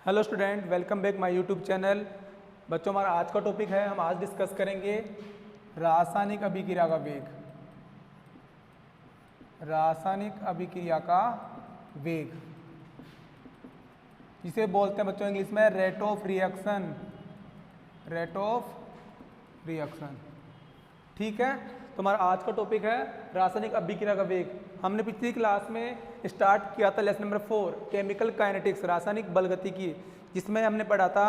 Hello student, welcome back my YouTube channel. बच्चों, हमारा आज का टॉपिक है, हम आज डिस्कस करेंगे रासायनिक अभिक्रिया का वेग। रासायनिक अभिक्रिया का वेग जिसे बोलते हैं बच्चों इंग्लिश में rate of reaction. Rate of reaction, ठीक है। तो हमारा आज का टॉपिक है रासायनिक अभिक्रिया का वेग। हमने पिछली क्लास में स्टार्ट किया था लेसन नंबर 4 केमिकल काइनेटिक्स, रासायनिक बलगतिकी, जिसमें हमने पढ़ा था,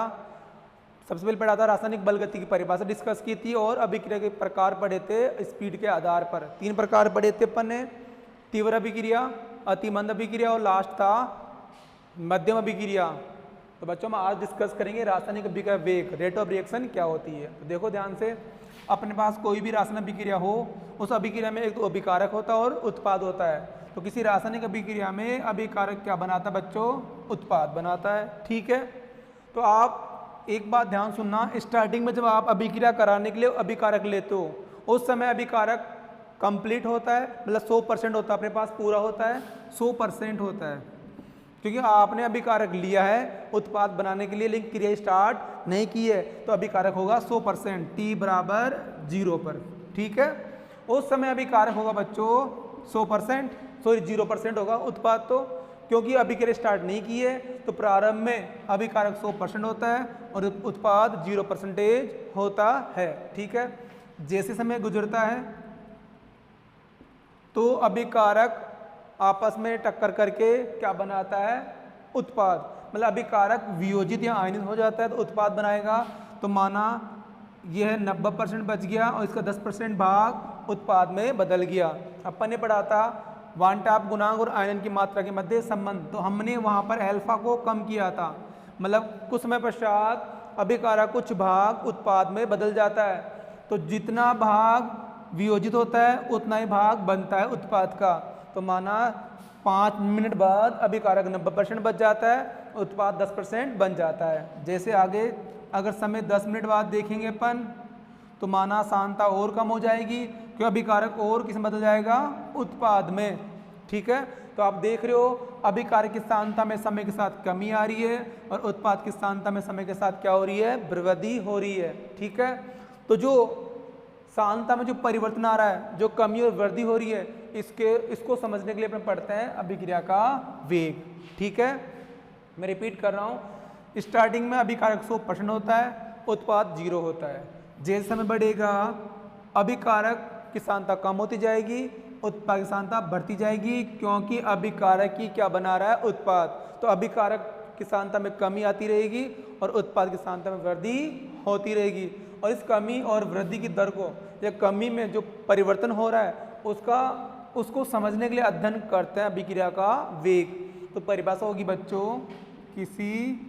सबसे पहले पढ़ा था रासायनिक बलगतिकी की परिभाषा डिस्कस की थी और अभिक्रिया के प्रकार पढ़े थे स्पीड के आधार पर। 3 प्रकार पढ़े थे अपन ने, तीव्र अभिक्रिया, अतिमंद अभिक्रिया और लास्ट था मध्यम अभिक्रिया। तो बच्चों, हम आज डिस्कस करेंगे रासायनिक अभिक्रिया वेग, रेट ऑफ रिएक्शन क्या होती है। तो देखो ध्यान से, अपने पास कोई भी रासायनिक अभिक्रिया हो, उस अभिक्रिया में एक तो अभिकारक होता है और उत्पाद होता है। तो किसी रासायनिक अभिक्रिया में अभिकारक क्या बनाता है बच्चों? उत्पाद बनाता है, ठीक है। तो आप एक बात ध्यान सुनना, स्टार्टिंग में जब आप अभिक्रिया कराने के लिए अभिकारक लेते हो, उस समय अभिकारक कंप्लीट होता है, मतलब 100% होता है, अपने पास पूरा होता है, 100% होता है, क्योंकि आपने अभिकारक लिया है उत्पाद बनाने के लिए, लेकिन क्रिया स्टार्ट नहीं की है, तो अभिकारक होगा 100%, t बराबर 0 पर, ठीक है। उस समय अभिकारक होगा बच्चों 0% होगा उत्पाद, तो क्योंकि अभिक्रिया स्टार्ट नहीं की है तो प्रारंभ में अभिकारक 100% होता है और उत्पाद 0% होता है, ठीक है। जैसे समय गुजरता है तो अभिकारक आपस में टक्कर करके क्या बनाता है? उत्पाद, मतलब अभिकारक वियोजित या आयनित हो जाता है तो उत्पाद बनाएगा। तो माना यह 90% बच गया और इसका 10% भाग उत्पाद में बदल गया। अपन ने पढ़ा था वन टाप गुणांक और आयनन की मात्रा के मध्य संबंध, तो हमने वहाँ पर अल्फा को कम किया था, मतलब कुछ समय पश्चात अभिकारक कुछ भाग उत्पाद में बदल जाता है। तो जितना भाग वियोजित होता है उतना ही भाग बनता है उत्पाद का। तो माना 5 मिनट बाद अभिकारक 90% बच जाता है, उत्पाद 10% बन जाता है। जैसे आगे अगर समय 10 मिनट बाद देखेंगे अपन, तो माना सांद्रता और कम हो जाएगी, क्योंकि अभिकारक और किस में बदल जाएगा? उत्पाद में, ठीक है। तो आप देख रहे हो अभिकारक की सांद्रता में समय के साथ कमी आ रही है और उत्पाद की सांद्रता में समय के साथ क्या हो रही है? वृद्धि हो रही है, ठीक है। तो जो सांद्रता में जो परिवर्तन आ रहा है, जो कमी और वृद्धि हो रही है, इसको समझने के लिए अपन पढ़ते हैं अभिक्रिया का वेग, ठीक है। मैं रिपीट कर रहा हूँ, स्टार्टिंग में अभिकारक 100% होता है, उत्पाद 0 होता है। जैसे समय बढ़ेगा अभिकारक की सांद्रता कम होती जाएगी, उत्पाद की सांद्रता बढ़ती जाएगी, क्योंकि अभिकारक की क्या बना रहा है? उत्पाद। तो अभिकारक की सांद्रता में कमी आती रहेगी और उत्पाद की सांद्रता में वृद्धि होती रहेगी। और इस कमी और वृद्धि की दर को, या कमी में जो परिवर्तन हो रहा है उसको समझने के लिए अध्ययन करते हैं अभिक्रिया का वेग। तो परिभाषा होगी बच्चों, किसी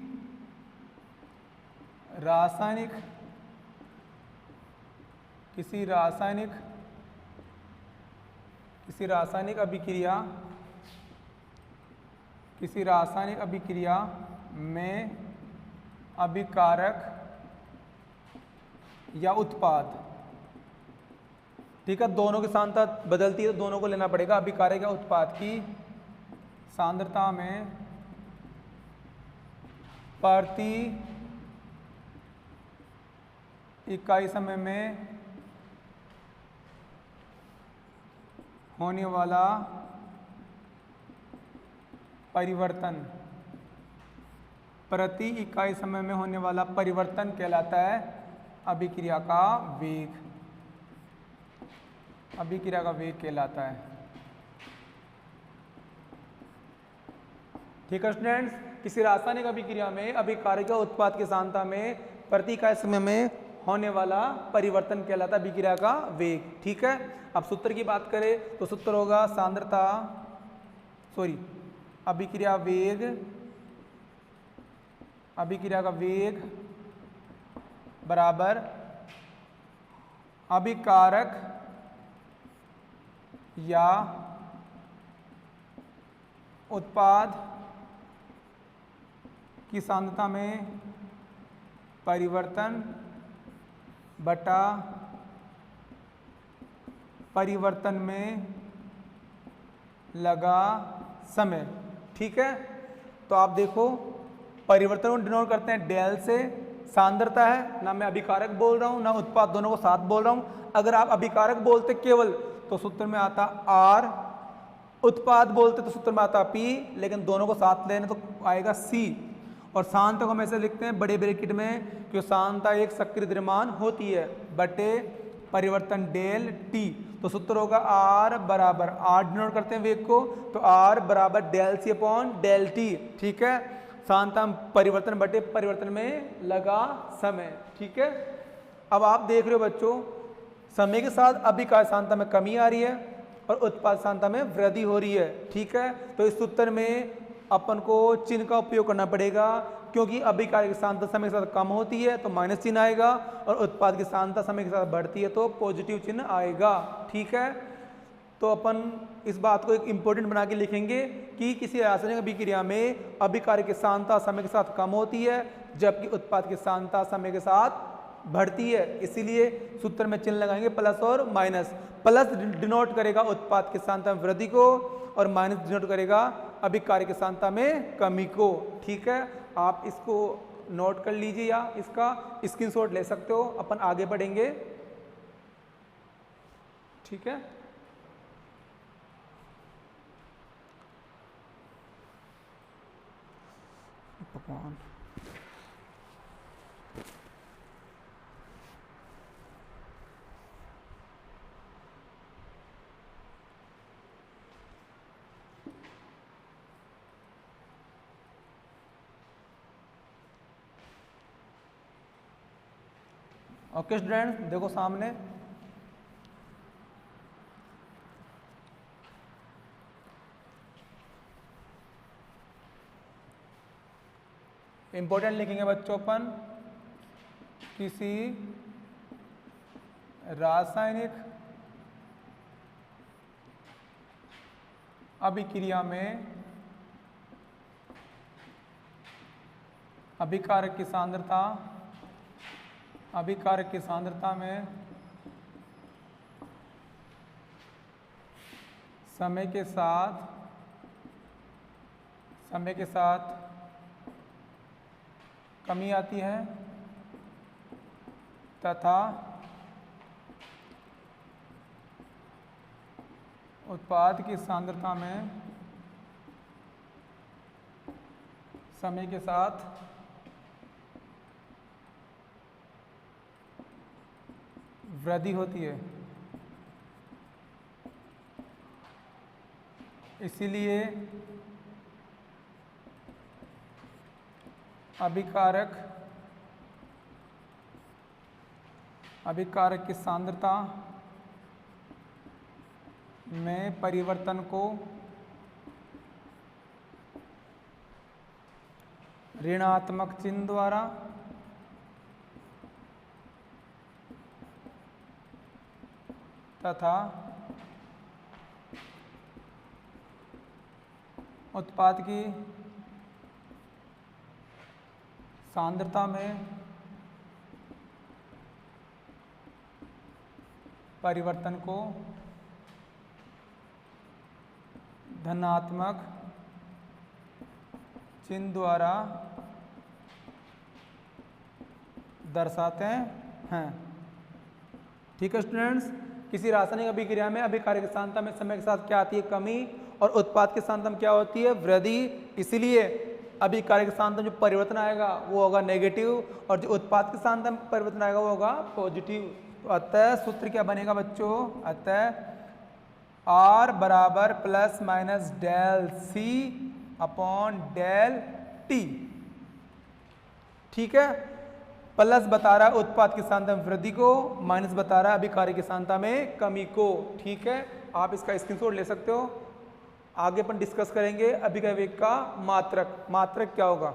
रासायनिक अभिक्रिया में अभिकारक या उत्पाद, ठीक है, दोनों की सांद्रता बदलती है तो दोनों को लेना पड़ेगा। अभिकारक या उत्पाद की सांद्रता में प्रति इकाई समय में होने वाला परिवर्तन, प्रति इकाई समय में होने वाला परिवर्तन कहलाता है अभिक्रिया का वेग। अभिक्रिया का वेग कहलाता है, ठीक है स्टूडेंट्स। किसी रासायनिक अभिक्रिया में अभिकारक या उत्पाद की सांद्रता में प्रति इकाई समय में होने वाला परिवर्तन कहलाता है अभिक्रिया का वेग, ठीक है। अब सूत्र की बात करें तो सूत्र होगा अभिक्रिया का वेग बराबर अभिकारक या उत्पाद की सांद्रता में परिवर्तन बटा परिवर्तन में लगा समय, ठीक है। तो आप देखो परिवर्तन को डिनोट करते हैं डेल से, सांद्रता है, ना मैं अभिकारक बोल रहा हूँ ना उत्पाद, दोनों को साथ बोल रहा हूँ। अगर आप अभिकारक बोलते केवल तो सूत्र में आता आर, उत्पाद बोलते तो सूत्र में आता पी, लेकिन दोनों को साथ लेने तो आएगा सी। और सांता को हम ऐसे लिखते हैं बड़े ब्रैकेट में कि सांता एक सक्रिय द्रव्यमान होती है बटे परिवर्तन डेल टी। तो सूत्र होगा आर बराबर, आर डिनोट करते हैं वेग को, तो आर बराबर del C upon del T. ठीक है, सांता परिवर्तन बटे परिवर्तन में लगा समय। ठीक है, अब आप देख रहे हो बच्चों, समय के साथ अभिकार सांता में कमी आ रही है और उत्पाद सांता में वृद्धि हो रही है। ठीक है, तो इस सूत्र में अपन को चिन्ह का उपयोग करना पड़ेगा, क्योंकि अभिकार की सांता समय के साथ कम होती है तो माइनस चिन्ह आएगा, और उत्पाद की सांता समय के साथ बढ़ती है तो पॉजिटिव चिन्ह आएगा। ठीक है, तो अपन इस बात को एक इम्पोर्टेंट बना के लिखेंगे कि किसी रासायनिक अभिक्रिया में अभिकार की सांता समय के साथ कम होती है जबकि उत्पाद की सांता समय के साथ बढ़ती है। इसीलिए सूत्र में चिन्ह लगाएंगे प्लस और माइनस। प्लस डिनोट करेगा उत्पाद की सांता में वृद्धि को और माइनस डिनोट करेगा अभिकार की सांता में कमी को। ठीक है, आप इसको नोट कर लीजिए या इसका स्क्रीनशॉट ले सकते हो, अपन आगे बढ़ेंगे। ठीक है, भगवान ओके स्टूडेंट्स, देखो सामने इंपॉर्टेंट लिखेंगे बच्चों अपन, किसी रासायनिक अभिक्रिया में अभिकारक की सांद्रता में समय के साथ कमी आती है तथा उत्पाद की सांद्रता में समय के साथ वृद्धि होती है। इसीलिए अभिकारक की सांद्रता में परिवर्तन को ऋणात्मक चिन्ह द्वारा तथा उत्पाद की सांद्रता में परिवर्तन को धनात्मक चिन्ह द्वारा दर्शाते हैं। ठीक है स्टूडेंट्स, किसी रासायनिक अभिक्रिया में अभिकारक की सांद्रता में समय के साथ क्या आती है, कमी, और उत्पाद की सांद्रता में क्या होती है, वृद्धि। इसीलिए अभिकारक की सांद्रता में जो परिवर्तन आएगा वो होगा नेगेटिव, और जो उत्पाद की सांद्रता में परिवर्तन आएगा वो होगा पॉजिटिव। तो अतः सूत्र क्या बनेगा बच्चों, अतः R बराबर plus minus del C upon del T. ठीक है, प्लस बता रहा है उत्पाद की सांद्रता में वृद्धि को, माइनस बता रहा है अभिकारक की सांद्रता में कमी को। ठीक है, आप इसका स्क्रीनशॉट ले सकते हो। आगे अपन डिस्कस करेंगे अभिक्रिया वेग का मात्रक क्या होगा।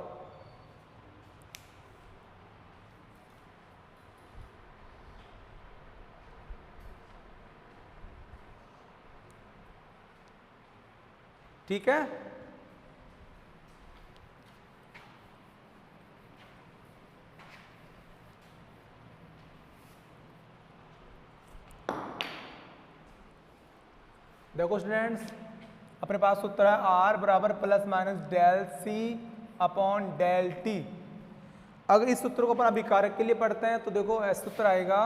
ठीक है, देखो स्टूडेंट्स, अपने पास सूत्र है R बराबर plus minus del C upon del T. अगर इस सूत्र को अपन अभिकारक के लिए पढ़ते हैं तो देखो ऐसा सूत्र आएगा,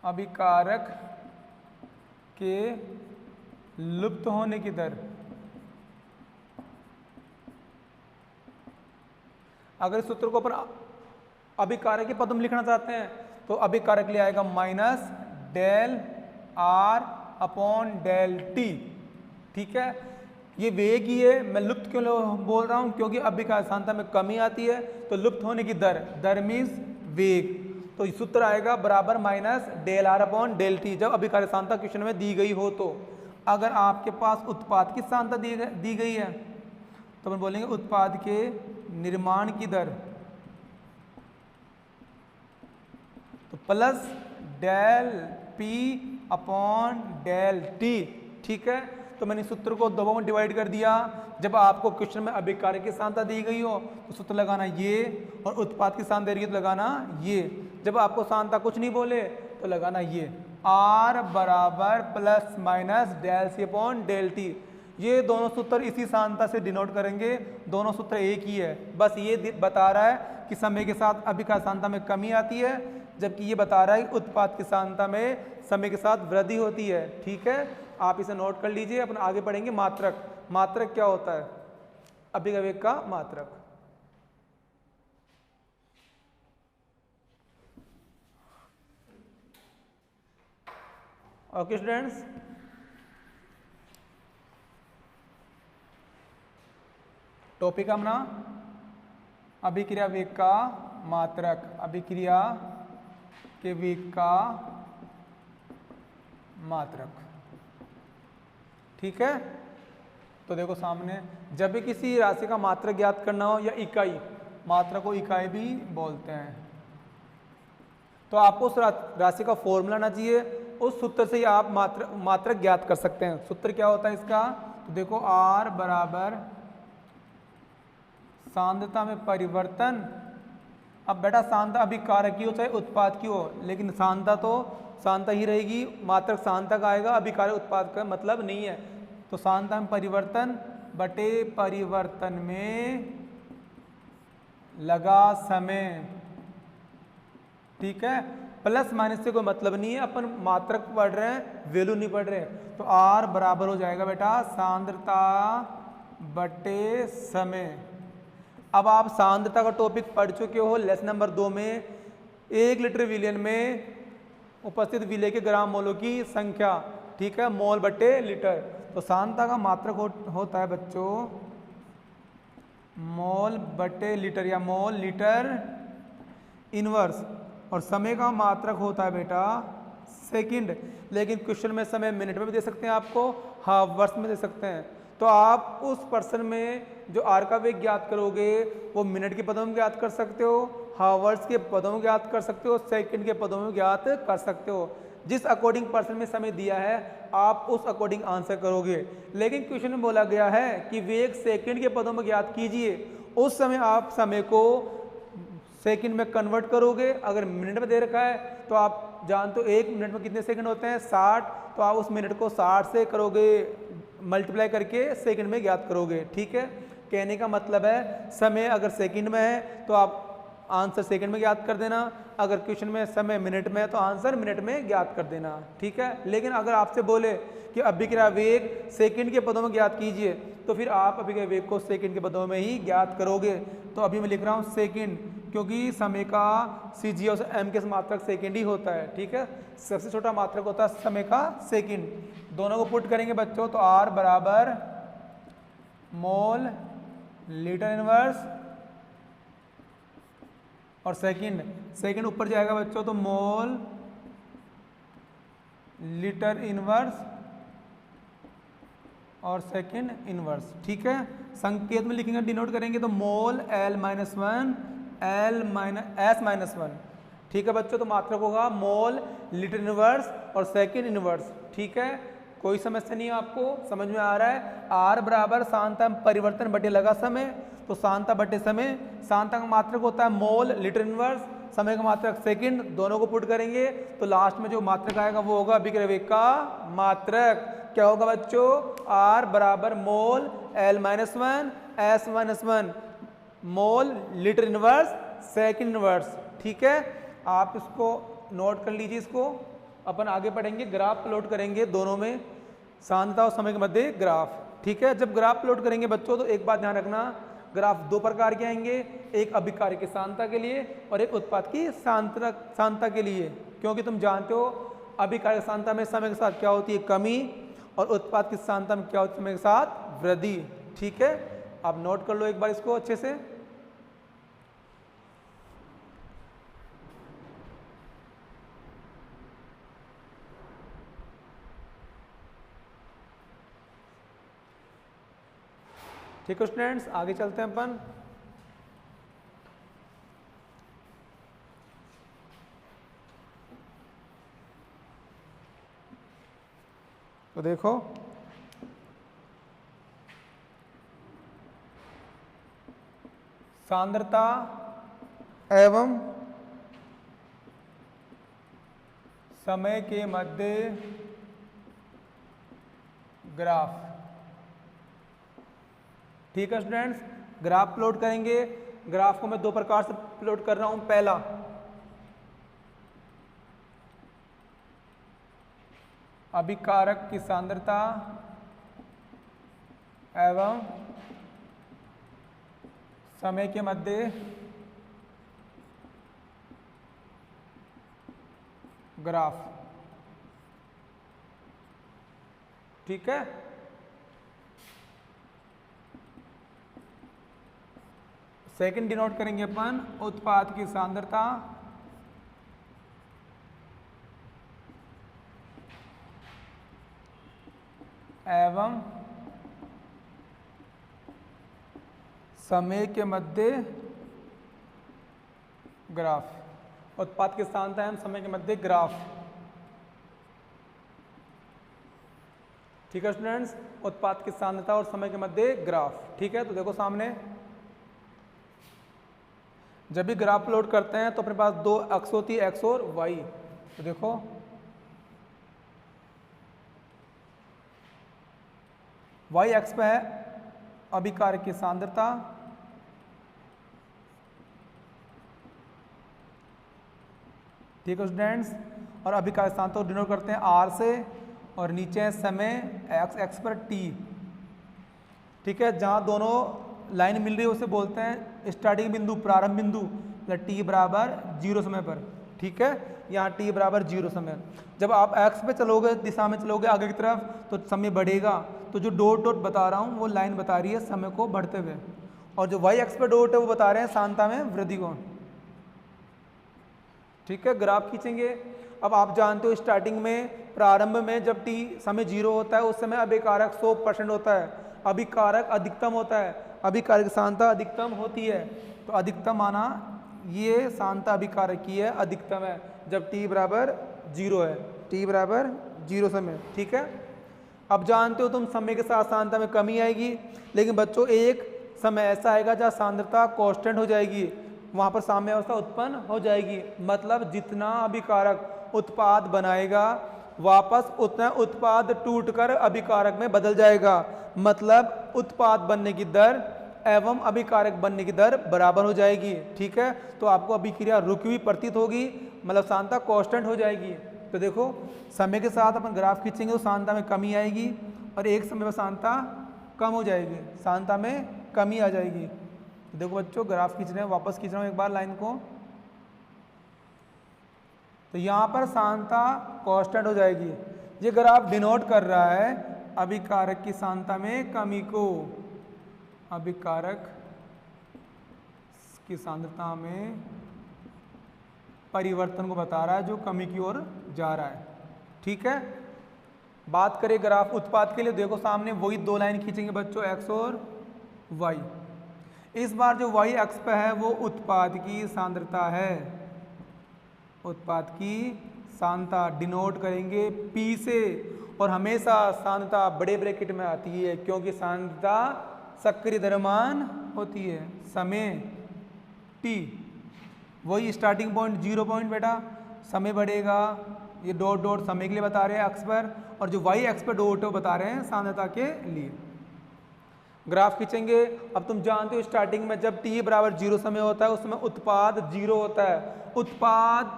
अभिकारक के लुप्त होने की दर। अगर इस सूत्र को अपन अभिकारक के पदों में लिखना चाहते हैं तो अभिकारक ले आएगा minus del R upon del T. ठीक है, ये वेग ही है। मैं लुप्त क्यों बोल रहा हूं, क्योंकि अभिकारक सांद्रता में कमी आती है तो लुप्त होने की दर, दर मीन्स वेग, तो सूत्र आएगा बराबर minus del R upon del T जब अभिकारक सांद्रता क्वेश्चन में दी गई हो। तो अगर आपके पास उत्पाद की सांद्रता दी गई है तो अपन बोलेंगे उत्पाद के निर्माण की दर, तो plus del P upon del T. ठीक है, तो मैंने सूत्र को दो में डिवाइड कर दिया। जब आपको क्वेश्चन में अभिकारक की सांद्रता दी गई हो तो सूत्र लगाना ये, और उत्पाद की सांद्रता दी गई तो लगाना ये। जब आपको सांद्रता कुछ नहीं बोले तो लगाना ये, R बराबर plus minus del C upon del T. ये दोनों सूत्र इसी सांद्रता से डिनोट करेंगे, दोनों सूत्र एक ही है। बस ये बता रहा है कि समय के साथ अभिकारक सांद्रता में कमी आती है, जबकि ये बता रहा है कि उत्पाद की सांद्रता में समय के साथ वृद्धि होती है। ठीक है, आप इसे नोट कर लीजिए। अपन आगे पढ़ेंगे मात्रक। मात्रक क्या होता है? अभिकारक वेग का मात्रक। ओके स्टूडेंट्स, टॉपिक अपना अभिक्रिया वेग का मात्रक, अभिक्रिया के वेग का मात्रक। ठीक है, तो देखो सामने, जब भी किसी राशि का मात्रक ज्ञात करना हो या इकाई, मात्रक को इकाई भी बोलते हैं, तो आपको उस राशि का फॉर्मूला आना चाहिए। उस सूत्र से ही आप मात्रक ज्ञात कर सकते हैं। सूत्र क्या होता है इसका? तो देखो R बराबर सांद्रता में परिवर्तन। अब बेटा सांद्रता अभिकारक की हो चाहे उत्पाद की हो, लेकिन सांद्रता तो सांद्रता ही रहेगी, मात्रक सांद्रता का आएगा, अभिकारक उत्पाद का मतलब नहीं है। तो सांद्रता में परिवर्तन बटे परिवर्तन में लगा समय। ठीक है, प्लस माइनस से कोई मतलब नहीं है, अपन मात्रक पढ़ रहे हैं, वैल्यू नहीं पढ़ रहे। तो R बराबर हो जाएगा बेटा सांद्रता बटे समय। अब आप सांद्रता का टॉपिक पढ़ चुके हो लेसन नंबर 2 में। 1 लीटर विलयन में उपस्थित विलय के ग्राम मोलों की संख्या। ठीक है, मोल बटे लीटर। तो सांद्रता का मात्रक होता है बच्चों मोल बटे लीटर या मोल लीटर इनवर्स, और समय का मात्रक होता है बेटा सेकंड। लेकिन क्वेश्चन में समय मिनट में भी दे सकते हैं आपको, हाफ वर्ष में दे सकते हैं। तो आप उस पर्सन में जो आर का वेग ज्ञात करोगे वो मिनट के पदों में ज्ञात कर सकते हो, हावर्स के पदों में ज्ञात कर सकते हो, सेकंड के पदों में ज्ञात कर सकते हो। जिस अकॉर्डिंग पर्सन में समय दिया है आप उस अकॉर्डिंग आंसर करोगे। लेकिन क्वेश्चन में बोला गया है कि वेग सेकंड के पदों में ज्ञात कीजिए, उस समय आप समय को सेकंड में कन्वर्ट करोगे। अगर मिनट में दे रखा है तो आप जानते हो 1 मिनट में कितने सेकंड होते हैं? 60। तो आप उस मिनट को 60 से करोगे, मल्टीप्लाई करके सेकंड में ज्ञात करोगे। ठीक है, कहने का मतलब है समय अगर सेकंड में है तो आप आंसर सेकंड में ज्ञात कर देना, अगर क्वेश्चन में समय मिनट में है तो आंसर मिनट में ज्ञात कर देना। ठीक है, लेकिन अगर आपसे बोले कि अभिक्रिया वेग सेकंड के पदों में ज्ञात कीजिए तो फिर आप अभिक्रिया वेग को सेकंड के पदों में ही ज्ञात करोगे। तो अभी मैं लिख रहा हूँ सेकंड, क्योंकि समय का CG और M के मात्रक सेकंड ही होता है। ठीक है, सबसे छोटा मात्रक होता है समय का सेकंड। दोनों को पुट करेंगे बच्चों तो R बराबर मोल लीटर इनवर्स और सेकंड ऊपर जाएगा बच्चों तो मोल लीटर इनवर्स और सेकंड इनवर्स। ठीक है, संकेत में लिखेंगे, डिनोट करेंगे तो मोल L-1 S-1। ठीक है बच्चों, तो मात्रक होगा मोल लीटर इनवर्स और सेकंड इनवर्स। ठीक है, कोई समस्या नहीं है, आपको समझ में आ रहा है। R बराबर सांद्रता परिवर्तन बटे लगा समय, तो सांद्रता बटे समय, सांद्रता का मात्रक होता है मोल लीटर इनवर्स, समय का मात्रक सेकंड, दोनों को पुट करेंगे तो लास्ट में जो मात्रक आएगा वो होगा अभिक्रिया वेग का मात्रक। क्या होगा बच्चों, R बराबर मोल L minus one S minus one mole litre inverse second inverse. ठीक है, आप इसको नोट कर लीजिए। इसको अपन आगे पढ़ेंगे, ग्राफ प्लॉट करेंगे दोनों में, सांद्रता और समय के मध्य ग्राफ। ठीक है, जब ग्राफ प्लॉट करेंगे बच्चों तो एक बात ध्यान रखना, ग्राफ दो प्रकार के आएंगे, एक अभिकारक की सांद्रता के लिए और एक उत्पाद की सांद्रता के लिए। क्योंकि तुम जानते हो अभिकारक सांद्रता में समय के साथ क्या होती है, कमी, और उत्पाद की सांद्रता में क्या होती है, समय के साथ वृद्धि। ठीक है, आप नोट कर लो एक बार इसको अच्छे से। ठीक है स्टूडेंट्स, आगे चलते हैं अपन। तो देखो सांद्रता एवं समय के मध्य ग्राफ। ठीक है स्टूडेंट्स, ग्राफ प्लॉट करेंगे। ग्राफ को मैं दो प्रकार से प्लॉट कर रहा हूं। पहला, अभिकारक की सांद्रता एवं समय के मध्य ग्राफ। ठीक है, सेकंड डिनोट करेंगे अपन उत्पाद की सांद्रता एवं समय के मध्य ग्राफ। उत्पाद की सांद्रता एवं समय के मध्य ग्राफ। ठीक है स्टूडेंट्स, उत्पाद की सांद्रता और समय के मध्य ग्राफ। ठीक है, तो देखो सामने जब भी ग्राफ प्लॉट करते हैं तो अपने पास दो अक्ष होती है, एक्स और वाई। तो देखो वाई एक्स पे है अभिकारक की सांद्रता, ठीक है स्टूडेंट्स, और अभिकारक सांद्रता को डिनोट करते हैं आर से, और नीचे है समय एक्स, एक्स पर टी। ठीक है, जहां दोनों लाइन मिल रही है उसे बोलते हैं स्टार्टिंग बिंदु, प्रारंभ बिंदु, मतलब टी बराबर 0 समय पर। ठीक है, यहाँ टी बराबर 0 समय। जब आप एक्स पे चलोगे, दिशा में चलोगे आगे की तरफ, तो समय बढ़ेगा। तो जो डॉट डॉट बता रहा हूँ वो लाइन बता रही है समय को बढ़ते हुए, और जो वाई एक्स पे डॉट है वो बता रहे हैं सांद्रता में वृद्धि को। ठीक है, ग्राफ खींचेंगे। अब आप जानते हो स्टार्टिंग में, प्रारंभ में जब टी समय 0 होता है उस समय अभिकारक 100% होता है, अभिकारक अधिकतम होता है, अभिकारक सांद्रता अधिकतम होती है। तो अधिकतम माना ये सांद्रता अभिकारक की है, अधिकतम है जब टी बराबर 0 है, टी बराबर 0 समय। ठीक है, अब जानते हो तुम समय के साथ सांद्रता में कमी आएगी, लेकिन बच्चों एक समय ऐसा आएगा जहाँ सांद्रता कांस्टेंट हो जाएगी, वहाँ पर साम्य अवस्था उत्पन्न हो जाएगी। मतलब जितना अभिकारक उत्पाद बनाएगा वापस उतना उत्पाद टूटकर अभिकारक में बदल जाएगा। मतलब उत्पाद बनने की दर एवं अभिकारक बनने की दर बराबर हो जाएगी। ठीक है, तो आपको अभिक्रिया रुकी हुई प्रतीत होगी, मतलब सांद्रता कांस्टेंट हो जाएगी। तो देखो समय के साथ अपन ग्राफ खींचेंगे तो सांद्रता में कमी आएगी, और एक समय पर सांद्रता कम हो जाएगी, सांद्रता में कमी आ जाएगी। तो देखो बच्चों ग्राफ खींच रहे हैं, वापस खींच रहा हूँ एक बार लाइन को। तो यहाँ पर सांद्रता कांस्टेंट हो जाएगी। ये ग्राफ डिनोट कर रहा है अभिकारक की सांद्रता में कमी को, अभिकारक की सांद्रता में परिवर्तन को बता रहा है जो कमी की ओर जा रहा है। ठीक है, बात करें ग्राफ उत्पाद के लिए, देखो सामने वही दो लाइन खींचेंगे बच्चों, एक्स और वाई। इस बार जो वाई एक्स पे है वो उत्पाद की सांद्रता है, उत्पाद की सांद्रता डिनोट करेंगे पी से, और हमेशा सांद्रता बड़े ब्रैकेट में आती है क्योंकि सांद्रता सक्रिय द्रव्यमान होती है। समय टी, वही स्टार्टिंग पॉइंट 0 पॉइंट बेटा, समय बढ़ेगा ये डॉट डॉट समय के लिए बता रहे हैं अक्ष पर, और जो वाई अक्ष पर डॉट बता रहे हैं सांद्रता के लिए। ग्राफ खींचेंगे। अब तुम जानते हो स्टार्टिंग में जब t बराबर 0 समय होता है उस समय उत्पाद 0 होता है, उत्पाद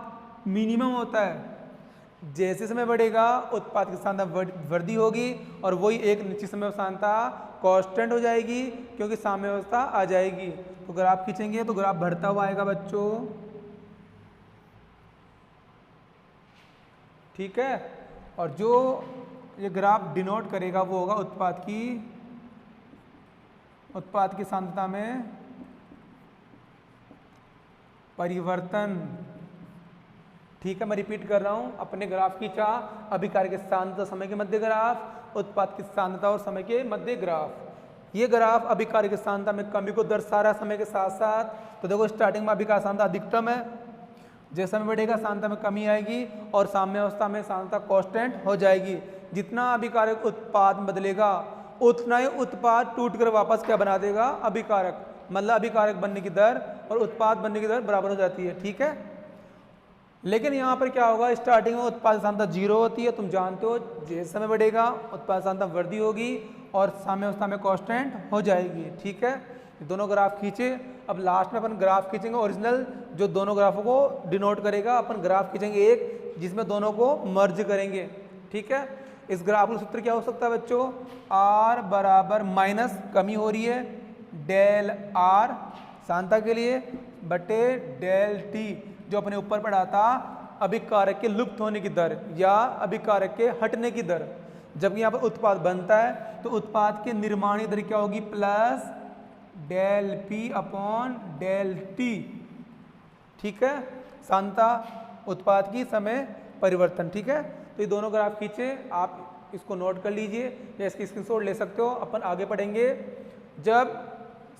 मिनिमम होता है। जैसे समय बढ़ेगा उत्पाद की सांद्रता वृद्धि होगी और वही एक निश्चित समय सांद्रता कांस्टेंट हो जाएगी क्योंकि साम्य अवस्था आ जाएगी। तो ग्राफ खींचेंगे तो ग्राफ बढ़ता हुआ आएगा बच्चों, ठीक है। और जो ये ग्राफ डिनोट करेगा वो होगा उत्पाद की सांद्रता में परिवर्तन, ठीक है। मैं रिपीट कर रहा हूं, अपने ग्राफ खींचा, अभिकारक की सांद्रता समय के मध्य ग्राफ, उत्पाद की सांद्रता और समय के मध्य ग्राफ। ये ग्राफ अभिकारक की सांद्रता में कमी को दर्शा रहा है समय के साथ साथ। तो देखो स्टार्टिंग में अभिकारक सांद्रता अधिकतम है, जैसे समय बढ़ेगा सांद्रता में कमी आएगी और साम्य अवस्था में सांद्रता कांस्टेंट हो जाएगी। जितना अभिकारक उत्पाद बदलेगा उतना ही उत्पाद टूटकर वापस क्या बना देगा, अभिकारक। मतलब अभिकारक बनने की दर और उत्पाद बनने की दर बराबर हो जाती है, ठीक है। लेकिन यहाँ पर क्या होगा, स्टार्टिंग में उत्पाद सांद्रता 0 होती है, तुम जानते हो। जैसे समय बढ़ेगा उत्पाद सांद्रता वृद्धि होगी और साम्य अवस्था में कांस्टेंट हो जाएगी, ठीक है। दोनों ग्राफ खींचे। अब लास्ट में अपन ग्राफ खींचेंगे ओरिजिनल जो दोनों ग्राफों को डिनोट करेगा। अपन ग्राफ खींचेंगे एक जिसमें दोनों को मर्ज करेंगे, ठीक है। इस ग्राफ का सूत्र क्या हो सकता है बच्चों, R बराबर माइनस कमी हो रही है डेल R सांद्रता के लिए बटे डेल T जो अपने ऊपर पढ़ा था अभिकारक के लुप्त होने की दर या अभिकारक के हटने की दर। जब यहाँ पर उत्पाद बनता है तो उत्पाद के निर्माण की दर क्या होगी, plus del P upon del T, ठीक है। सांद्रता उत्पाद की समय परिवर्तन, ठीक है। तो ये दोनों ग्राफ खींचे, आप इसको नोट कर लीजिए या इसकी स्क्रीनशॉट ले सकते हो। अपन आगे पढ़ेंगे जब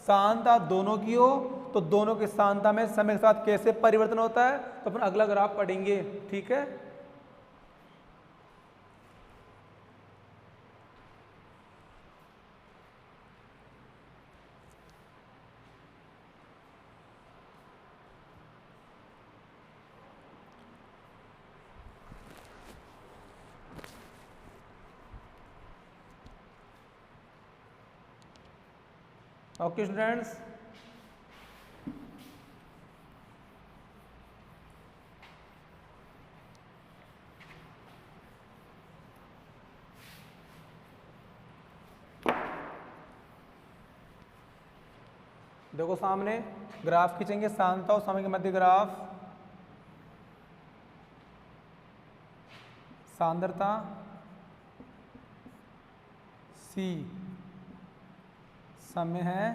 सांद्रता दोनों की हो तो दोनों की सांद्रता में समय के साथ कैसे परिवर्तन होता है, तो अपन अगला ग्राफ पढ़ेंगे, ठीक है। ओके स्टूडेंट्स, देखो सामने ग्राफ खींचेंगे सांद्रता और समय के मध्य ग्राफ। सांद्रता C, समय है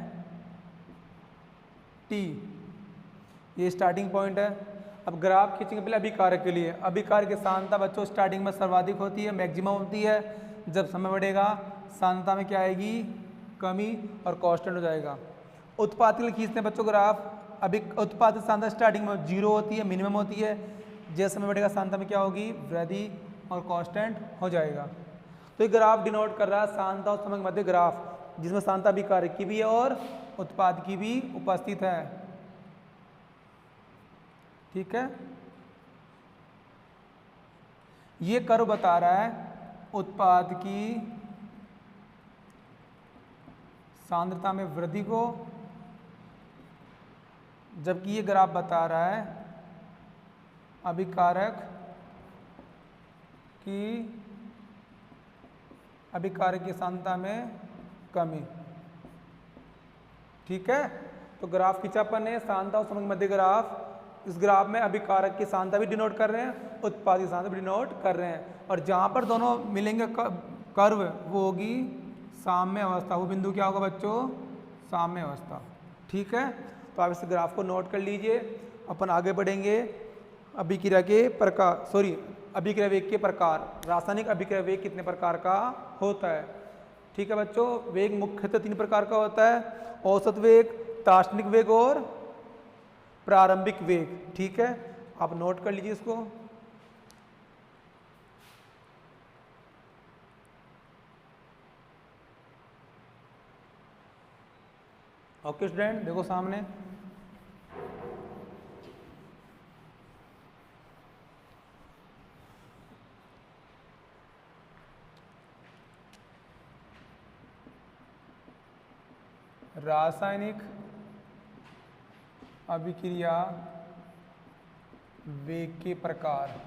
T, ये स्टार्टिंग पॉइंट है। अब ग्राफ खींचेंगे पहले अभिकारक के लिए। अभिकारक की सांद्रता बच्चों स्टार्टिंग में सर्वाधिक होती है, मैक्सिमम होती है। जब समय बढ़ेगा सांद्रता में क्या आएगी, कमी और कांस्टेंट हो जाएगा। उत्पाद के लिए खींचते हैं बच्चों ग्राफ। अभी उत्पाद की सांद्रता स्टार्टिंग में 0 होती है, मिनिमम होती है। जैसे समय बढ़ेगा सांद्रता में क्या होगी, वृद्धि और कांस्टेंट हो जाएगा। तो ये ग्राफ डिनोट कर रहा है सांद्रता और समय के मध्य ग्राफ, जिसमें सांद्रता अभिकारक की भी है और उत्पाद की भी उपस्थित है, ठीक है। ये कर्व बता रहा है उत्पाद की सांद्रता में वृद्धि को, जबकि ये ग्राफ बता रहा है अभिकारक की सांद्रता में कमी, ठीक है। तो ग्राफ खींचापन है सांद्रता और समय के मध्य ग्राफ। इस ग्राफ में अभिकारक की सांद्रता भी डिनोट कर रहे हैं, उत्पाद की सांद्रता भी डिनोट कर रहे हैं, और जहां पर दोनों मिलेंगे कर्व वो होगी साम्य अवस्था। वो बिंदु क्या होगा बच्चों, साम्य अवस्था, ठीक है। तो आप इस ग्राफ को नोट कर लीजिए। अपन आगे बढ़ेंगे अभिक्रिया के प्रकार, अभिक्रिया वेग के प्रकार। रासायनिक अभिक्रिया वेग कितने प्रकार का होता है, ठीक है बच्चों। वेग मुख्यतः 3 प्रकार का होता है, औसत वेग, तात्क्षणिक वेग और प्रारंभिक वेग, ठीक है। आप नोट कर लीजिए इसको। ओके स्टूडेंट, देखो सामने रासायनिक अभिक्रिया वेग के प्रकार।